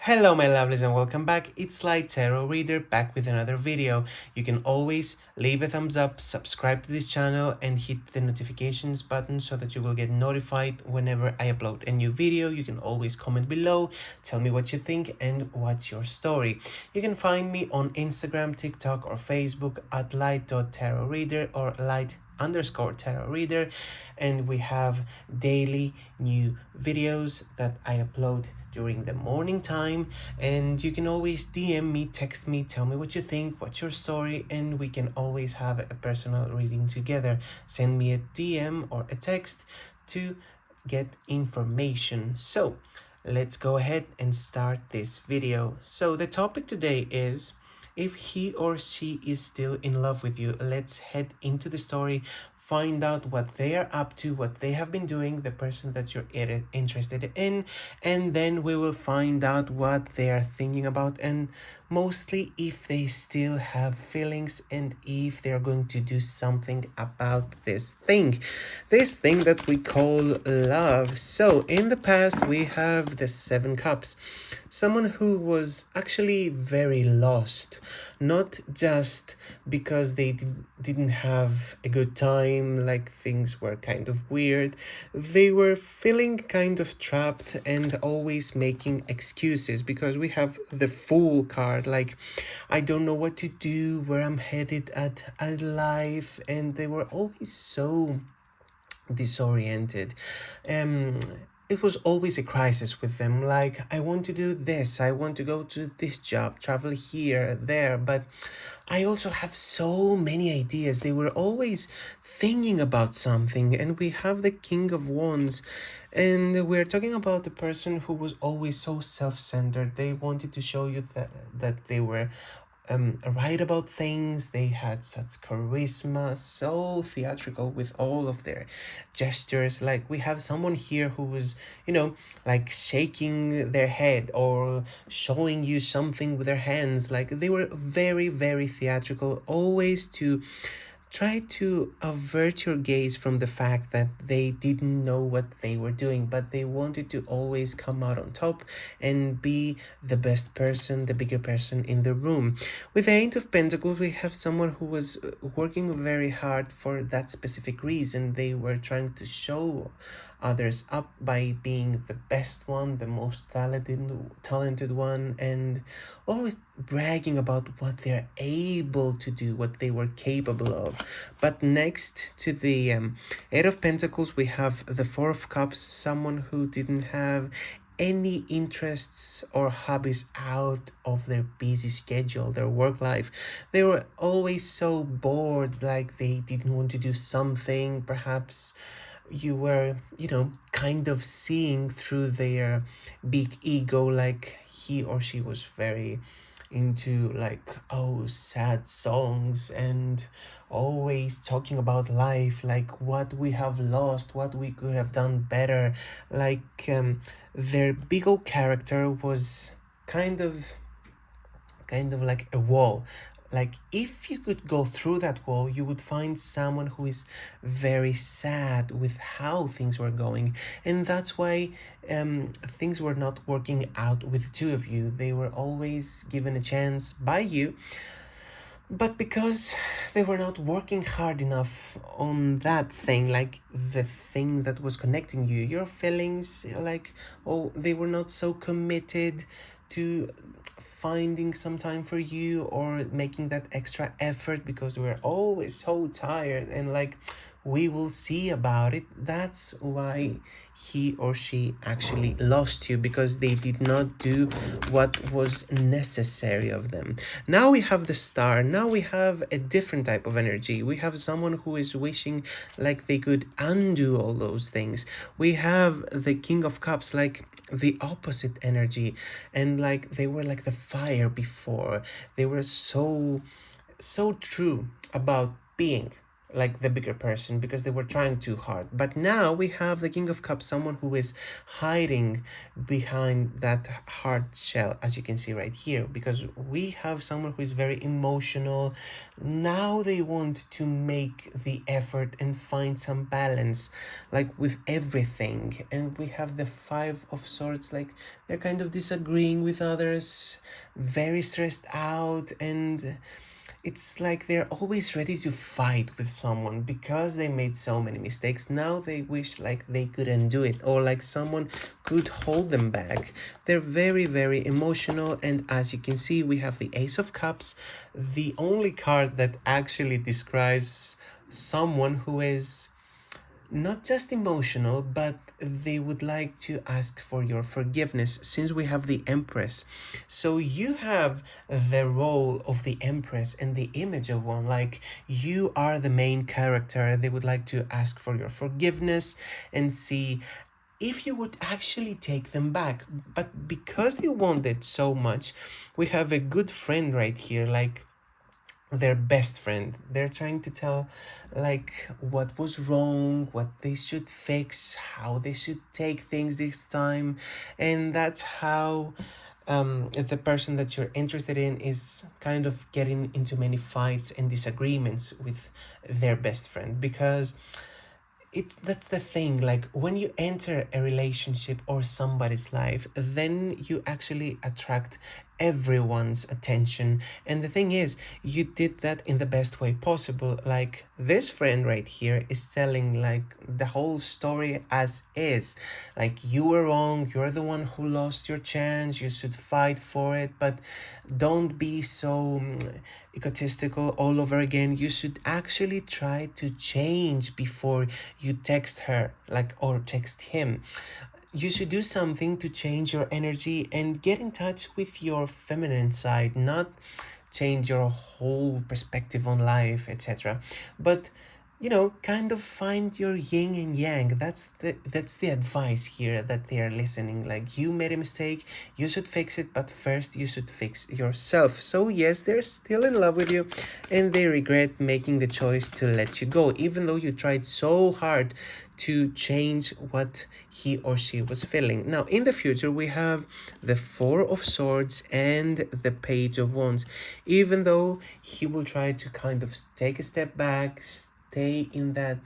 Hello my lovelies and welcome back. It's Light Tarot Reader back with another video. You can always leave a thumbs up, subscribe to this channel and hit the notifications button so that you will get notified whenever I upload a new video. You can always comment below, tell me what you think and what's your story. You can find me on Instagram, TikTok or Facebook at light.tarotreader or light_tarot reader, and we have daily new videos that I upload during the morning time, and you can always DM me, text me, tell me what you think, what's your story, and we can always have a personal reading together. Send me a DM or a text to get information. So let's go ahead and start this video. So the topic today is, if he or she is still in love with you. Let's head into the story, find out what they are up to, what they have been doing, the person that you're interested in, and then we will find out what they are thinking about, and mostly if they still have feelings and if they're going to do something about this thing that we call love. So in the past we have the Seven Cups, someone who was actually very lost, not just because they didn't have a good time, like things were kind of weird. They were feeling kind of trapped and always making excuses, because we have the Fool card, like I don't know what to do, where I'm headed at life, and they were always so disoriented. um it was always a crisis with them, like I want to do this, I want to go to this job, travel here, there, but I also have so many ideas. They were always thinking about something. And we have the King of Wands, and we're talking about the person who was always so self-centered. They wanted to show you that they were right about things. They had such charisma, so theatrical with all of their gestures. Like we have someone here who was, like shaking their head or showing you something with their hands. Like they were very, very theatrical, always to try to avert your gaze from the fact that they didn't know what they were doing, but they wanted to always come out on top and be the best person, the bigger person in the room. With the Eight of Pentacles, we have someone who was working very hard for that specific reason. They were trying to show others up by being the best one, the most talented one, and always bragging about what they're able to do, what they were capable of. But next to the Eight of Pentacles, we have the Four of Cups, someone who didn't have any interests or hobbies out of their busy schedule, their work life. They were always so bored, like they didn't want to do something. Perhaps you were, kind of seeing through their big ego, like he or she was very into, like, oh, sad songs and always talking about life, like what we have lost, what we could have done better. Like their big old character was kind of like a wall. Like if you could go through that wall, you would find someone who is very sad with how things were going. And that's why things were not working out with the two of you. They were always given a chance by you, but because they were not working hard enough on that thing, like the thing that was connecting you, your feelings, like, oh, they were not so committed to finding some time for you or making that extra effort, because we were always so tired and like, we will see about it. That's why he or she actually lost you, because they did not do what was necessary of them. Now we have the Star. Now we have a different type of energy. We have someone who is wishing like they could undo all those things. We have the King of Cups, like the opposite energy, and like they were like the fire before. They were so true about being like the bigger person, because they were trying too hard. But now we have the King of Cups, someone who is hiding behind that hard shell, as you can see right here, because we have someone who is very emotional. Now they want to make the effort and find some balance, like with everything. And we have the Five of Swords, like they're kind of disagreeing with others, very stressed out, and it's like they're always ready to fight with someone because they made so many mistakes. Now they wish like they could undo it, or like someone could hold them back. They're very, very emotional. And as you can see, we have the Ace of Cups, the only card that actually describes someone who is not just emotional, but they would like to ask for your forgiveness, since we have the Empress. So you have the role of the Empress and the image of one, like you are the main character. They would like to ask for your forgiveness and see if you would actually take them back. But because you want it so much, we have a good friend right here, like their best friend. They're trying to tell like what was wrong, what they should fix, how they should take things this time. And that's how the person that you're interested in is kind of getting into many fights and disagreements with their best friend, because that's the thing, like when you enter a relationship or somebody's life, then you actually attract everyone's attention. And the thing is, you did that in the best way possible. Like this friend right here is telling like the whole story as is, like you were wrong, you're the one who lost your chance, you should fight for it, but don't be so egotistical all over again. You should actually try to change before you text her, like, or text him. You should do something to change your energy and get in touch with your feminine side, not change your whole perspective on life, etc. But kind of find your yin and yang. That's the advice here that they are listening. Like you made a mistake, you should fix it, but first you should fix yourself. So yes, they're still in love with you, and they regret making the choice to let you go, even though you tried so hard to change what he or she was feeling. Now, in the future, we have the Four of Swords and the Page of Wands. Even though he will try to kind of take a step back, stay in that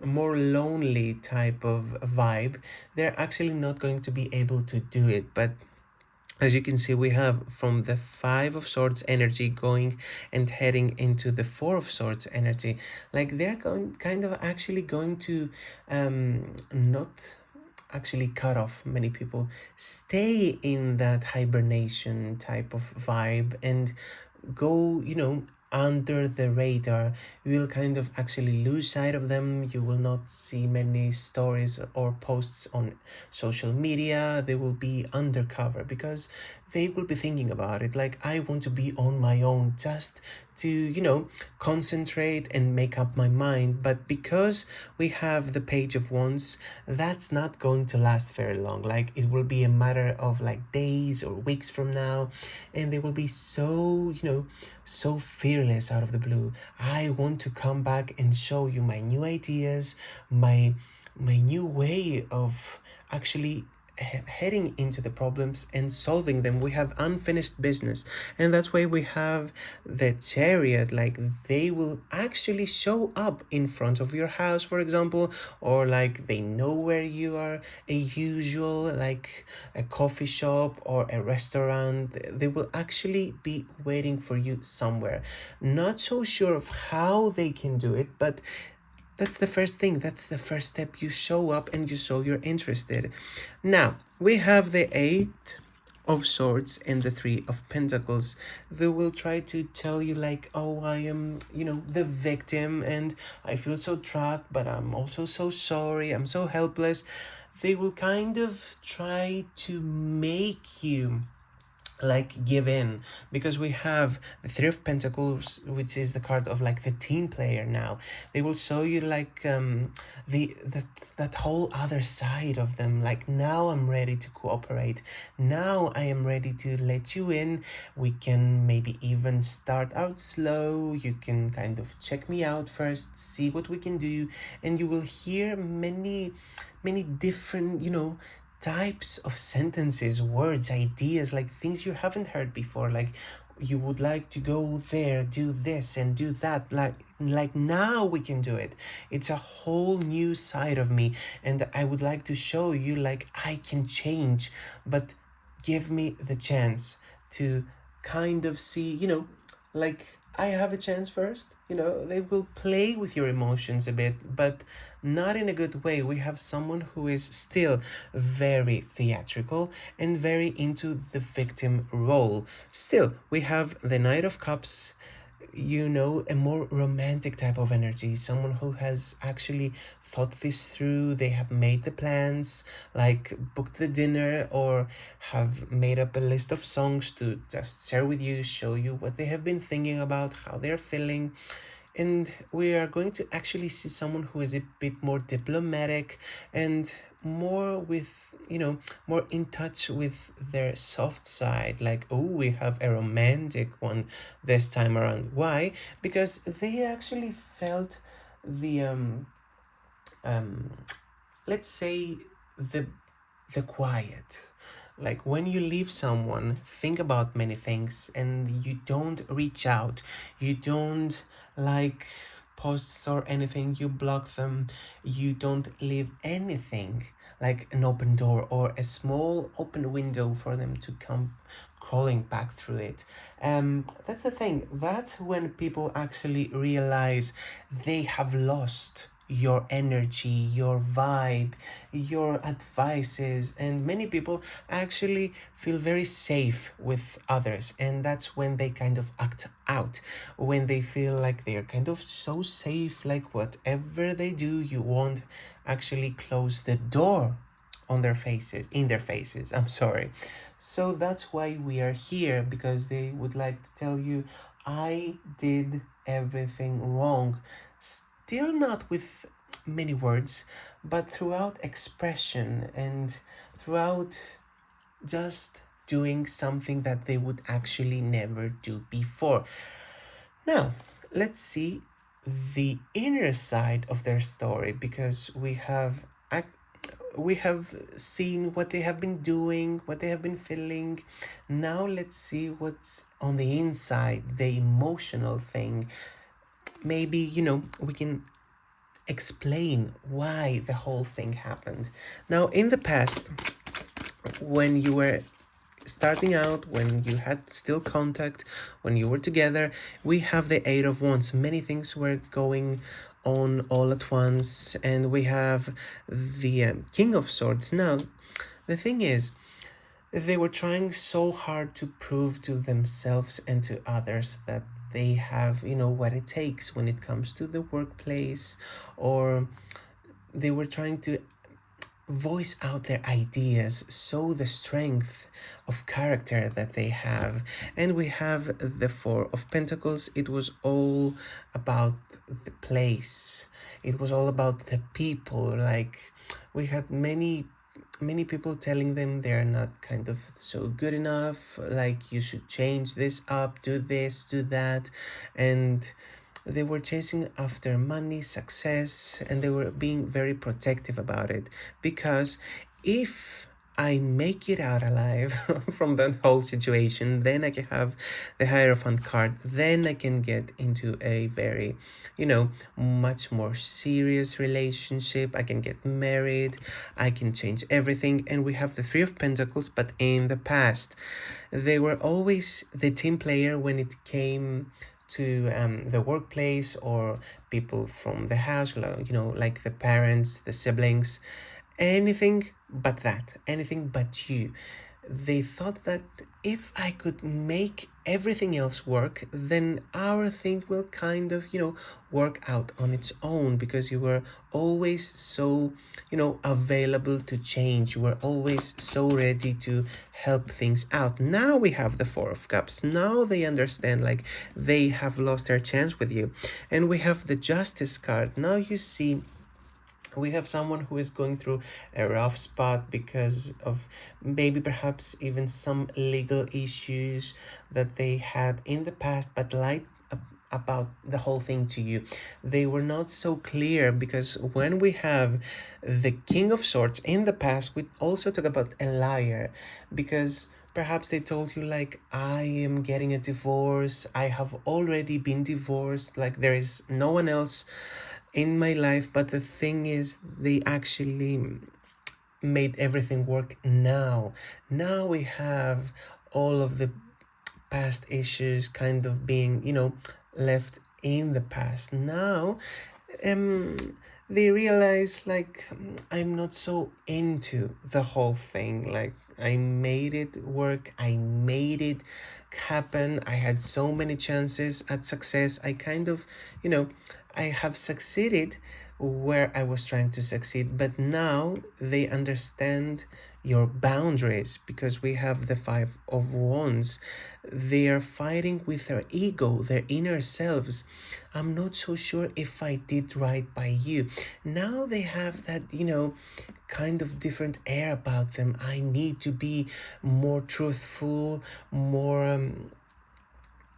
more lonely type of vibe, they're actually not going to be able to do it. But as you can see, we have from the Five of Swords energy going and heading into the Four of Swords energy. Like they're going kind of actually going to not actually cut off many people, stay in that hibernation type of vibe and go under the radar. You will kind of actually lose sight of them. You will not see many stories or posts on social media. They will be undercover because they will be thinking about it, like I want to be on my own, just to concentrate and make up my mind. But because we have the Page of Wands, that's not going to last very long. Like it will be a matter of like days or weeks from now, and they will be so fearless out of the blue. I want to come back and show you my new ideas, my new way of actually heading into the problems and solving them. We have unfinished business, and that's why we have the Chariot. Like they will actually show up in front of your house, for example, or like they know where you are, a usual like a coffee shop or a restaurant. They will actually be waiting for you somewhere. Not so sure of how they can do it, but that's the first thing. That's the first step. You show up and you show you're interested. Now, we have the Eight of Swords and the Three of Pentacles. They will try to tell you like, oh, I am, the victim and I feel so trapped, but I'm also so sorry. I'm so helpless. They will kind of try to make you like give in, because we have the Three of Pentacles, which is the card of like the team player. Now they will show you like the that whole other side of them, like, now I'm ready to cooperate, now I am ready to let you in, we can maybe even start out slow, you can kind of check me out first, see what we can do. And you will hear many different, types of sentences, words, ideas, like things you haven't heard before, like you would like to go there, do this and do that, like now we can do it. It's a whole new side of me, and I would like to show you like I can change, but give me the chance to kind of see, like I have a chance first. They will play with your emotions a bit, but not in a good way. We have someone who is still very theatrical and very into the victim role. Still, we have the Knight of Cups, a more romantic type of energy, someone who has actually thought this through. They have made the plans, like booked the dinner, or have made up a list of songs to just share with you, show you what they have been thinking about, how they're feeling. And we are going to actually see someone who is a bit more diplomatic and more with, more in touch with their soft side. Like, oh, we have a romantic one this time around. Why? Because they actually felt the um let's say the quiet. Like when you leave someone, think about many things and you don't reach out, you don't like posts or anything, you block them, you don't leave anything like an open door or a small open window for them to come crawling back through it. That's the thing. That's when people actually realize they have lost your energy, your vibe, your advices, and many people actually feel very safe with others, and that's when they kind of act out, when they feel like they're kind of so safe, like whatever they do, you won't actually close the door on their faces, in their faces, I'm sorry. So that's why we are here, because they would like to tell you, I did everything wrong. Still not with many words, but throughout expression and throughout just doing something that they would actually never do before. Now, let's see the inner side of their story, because we have seen what they have been doing, what they have been feeling. Now let's see what's on the inside, the emotional thing. Maybe, we can explain why the whole thing happened. Now, in the past, when you were starting out, when you had still contact, when you were together, we have the Eight of Wands. Many things were going on all at once, and we have the King of Swords. Now, the thing is, they were trying so hard to prove to themselves and to others that they have, what it takes when it comes to the workplace, or they were trying to voice out their ideas, show the strength of character that they have. And we have the Four of Pentacles. It was all about the place, it was all about the people. Like, we had many people telling them they're not kind of so good enough, like you should change this up, do this, do that. And they were chasing after money, success, and they were being very protective about it, because if I make it out alive from that whole situation, then I can have the Hierophant card, then I can get into a very, much more serious relationship. I can get married, I can change everything. And we have the Three of Pentacles, but in the past, they were always the team player when it came to the workplace, or people from the house, like the parents, the siblings, anything but that, anything but you. they thought that if I could make everything else work, then our thing will kind of, work out on its own, because you were always so, available to change. You were always so ready to help things out. Now we have the Four of Cups. Now they understand, like, they have lost their chance with you. And we have the Justice card. Now you see, we have someone who is going through a rough spot because of maybe perhaps even some legal issues that they had in the past, but light about the whole thing to you. They were not so clear, because when we have the King of Swords in the past, we also talk about a liar, because perhaps they told you, like, I am getting a divorce, I have already been divorced, like there is no one else in my life. But the thing is, they actually made everything work now. Now we have all of the past issues kind of being, left in the past. Now, um, they realize, like, I'm not so into the whole thing. Like, I made it work, I made it happen. I had so many chances at success. I kind of, I have succeeded where I was trying to succeed, but now they understand your boundaries, because we have the Five of Wands. They are fighting with their ego, their inner selves. I'm not so sure if I did right by you. Now they have that, kind of different air about them. I need to be more truthful, more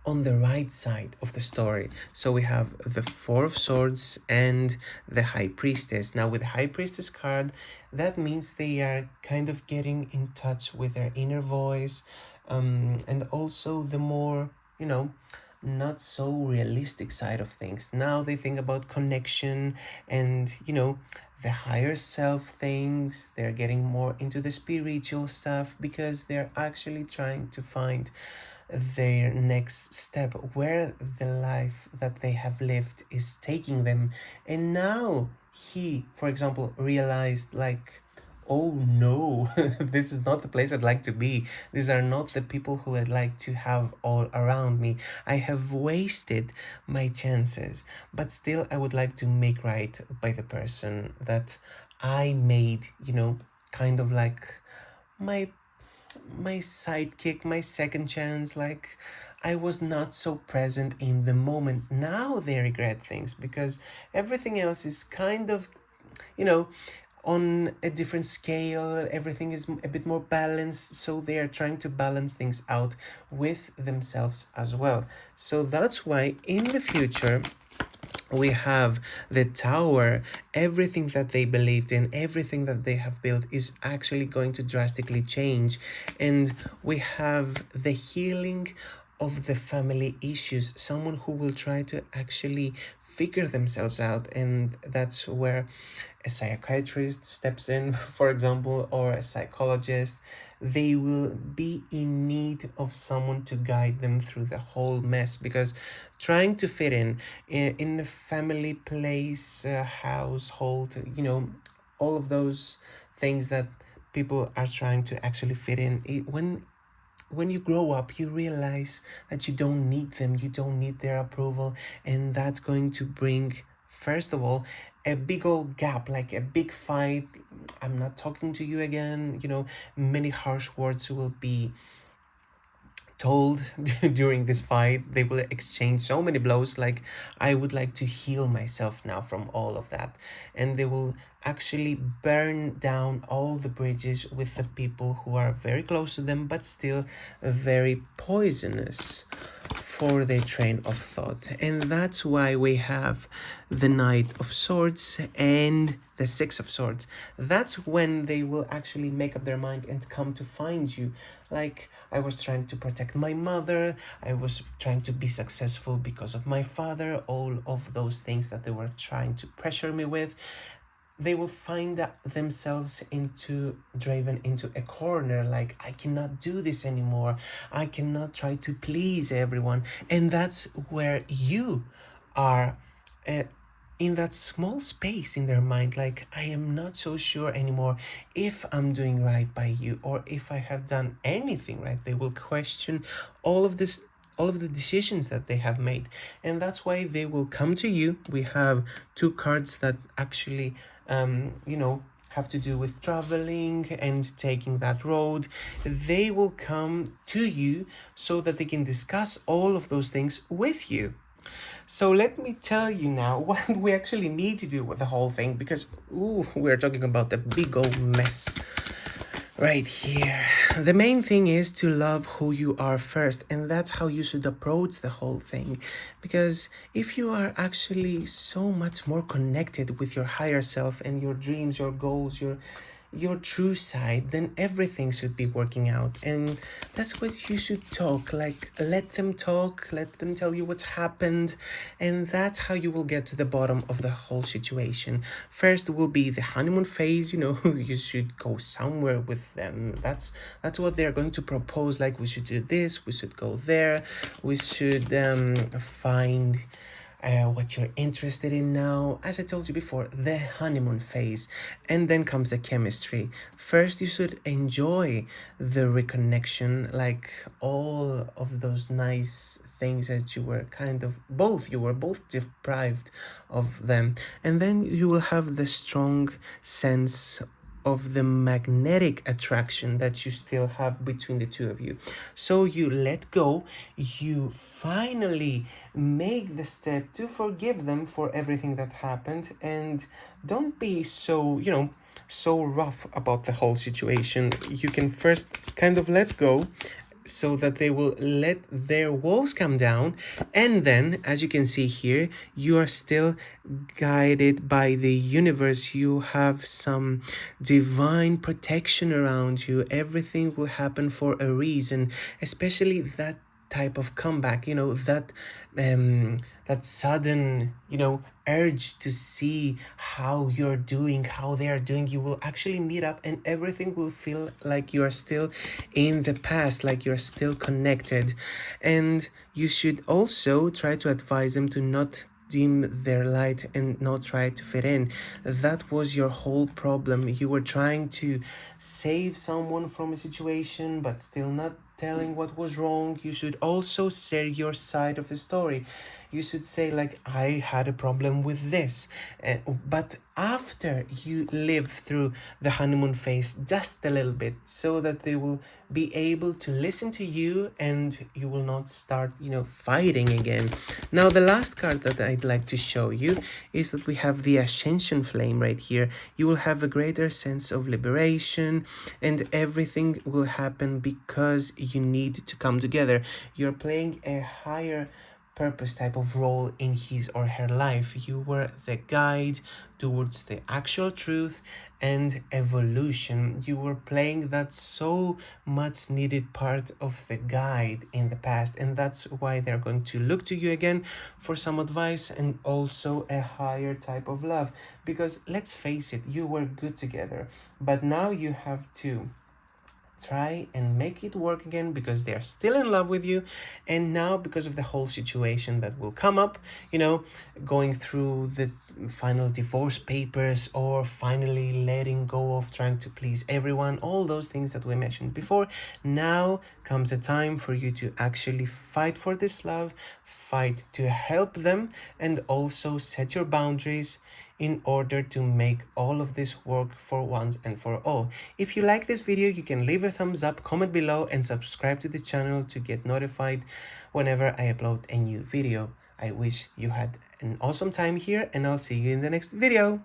on the right side of the story. So we have the Four of Swords and the High Priestess. Now with the High Priestess card, that means they are kind of getting in touch with their inner voice, and also the more, not so realistic side of things. Now they think about connection and, the higher self things. They're getting more into the spiritual stuff, because they're actually trying to find their next step, where the life that they have lived is taking them. And now he, for example, realized, like, oh no, this is not the place I'd like to be. These are not the people who I'd like to have all around me. I have wasted my chances, but still I would like to make right by the person that I made, kind of like my sidekick, my second chance. Like, I was not so present in the moment. Now they regret things, because everything else is kind of, you know, on a different scale. Everything is a bit more balanced, so they are trying to balance things out with themselves as well. So that's why in the future we have the Tower. Everything that they believed in, everything that they have built is actually going to drastically change. And we have the healing of the family issues, someone who will try to actually figure themselves out. And that's where a psychiatrist steps in, for example, or a psychologist. They will be in need of someone to guide them through the whole mess, because trying to fit in a family, place, household, all of those things that people are trying to actually fit in, when you grow up, you realize that you don't need them, you don't need their approval. And that's going to bring, first of all, a big old gap, like a big fight. I'm not talking to you again. Many harsh words will be told during this fight. They will exchange so many blows, like, I would like to heal myself now from all of that. And they will actually burn down all the bridges with the people who are very close to them, but still very poisonous for their train of thought. And that's why we have the Knight of Swords and the Six of Swords. That's when they will actually make up their mind and come to find you. Like, I was trying to protect my mother, I was trying to be successful because of my father, all of those things that they were trying to pressure me with. They will find themselves driven into a corner, like, I cannot do this anymore, I cannot try to please everyone. And that's where you are in that small space in their mind, like, I am not so sure anymore if I'm doing right by you or if I have done anything right. They will question all of this, all of the decisions that they have made, and that's why they will come to you. We have two cards that actually have to do with traveling and taking that road. They will come to you so that they can discuss all of those things with you. So let me tell you now what we actually need to do with the whole thing, because we're talking about the big old mess right here. The main thing is to love who you are first, and that's how you should approach the whole thing. Because if you are actually so much more connected with your higher self and your dreams, your goals, your true side, then everything should be working out. And that's what you should talk, like, let them talk, let them tell you what's happened, and that's how you will get to the bottom of the whole situation. First will be the honeymoon phase. You should go somewhere with them. That's what they're going to propose, like, we should do this, we should go there, we should find what you're interested in now. As I told you before, the honeymoon phase. And then comes the chemistry. First, you should enjoy the reconnection, like all of those nice things that you were both deprived of them. And then you will have the strong sense of the magnetic attraction that you still have between the two of you. So you let go, you finally make the step to forgive them for everything that happened, and don't be so rough about the whole situation. You can first kind of let go so that they will let their walls come down, and then, as you can see here, you are still guided by the universe. You have some divine protection around you. Everything will happen for a reason, especially that type of comeback, that sudden, urge to see how you're doing, how they are doing. You will actually meet up and everything will feel like you are still in the past, like you're still connected. And you should also try to advise them to not dim their light and not try to fit in. That was your whole problem. You were trying to save someone from a situation but still not telling what was wrong. You should also share your side of the story. You should say, like, I had a problem with this, but after you live through the honeymoon phase just a little bit, so that they will be able to listen to you and you will not start fighting again. Now, the last card that I'd like to show you is that we have the ascension flame right here. You will have a greater sense of liberation, and everything will happen because you need to come together. You're playing a higher purpose type of role in his or her life. You were the guide towards the actual truth and evolution. You were playing that so much needed part of the guide in the past, and that's why they're going to look to you again for some advice and also a higher type of love. Because let's face it, you were good together, but now you have to try and make it work again because they're still in love with you. And now, because of the whole situation that will come up, going through the final divorce papers or finally letting go of trying to please everyone, all those things that we mentioned before, now comes a time for you to actually fight for this love, fight to help them, and also set your boundaries in order to make all of this work for once and for all. If you like this video, you can leave a thumbs up, comment below, and subscribe to the channel to get notified whenever I upload a new video. I wish you had an awesome time here, and I'll see you in the next video.